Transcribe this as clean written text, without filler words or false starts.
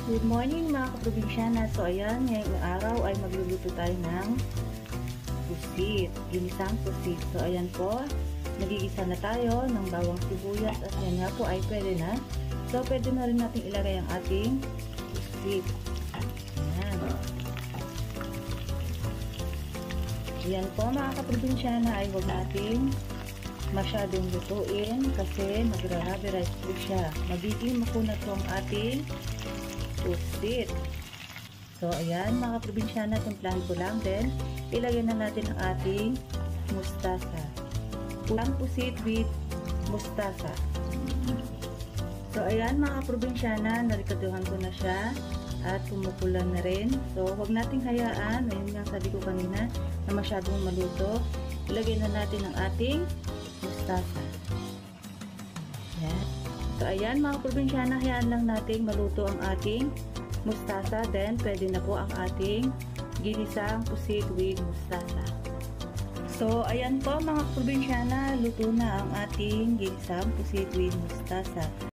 Good morning mga kaprobinsyana. So ayan, ngayong araw ay magluluto tayo ng pusit, ginisang pusit. So ayan po, nagigisa na tayo ng bawang sibuyas at yan nga po ay pwede na. So pwede na rin natin ilagay ang ating pusit. Ayan. Ayan po mga kaprobinsyana, ay huwag natin masyadong lutuin kasi magra-rubberized po siya. Magiging makunat po ang ating pusit. So, ayan mga probinsyana, timplahan ko lang. Then, ilagyan na natin ang ating mustasa. Pulang pusit with mustasa. So, ayan mga probinsyana, narikaduhan ko na siya at kumukulan na rin. So, huwag nating hayaan, ayun nga sabi ko kanina, na masyadong maluto. Ilagyan na natin ang ating mustasa. Ayan. So, ayan mga probinsyana, hayaan lang natin maluto ang ating mustasa. Then, pwede na po ang ating ginisang pusit with mustasa. So, ayan po mga probinsyana, luto na ang ating ginisang pusit with mustasa.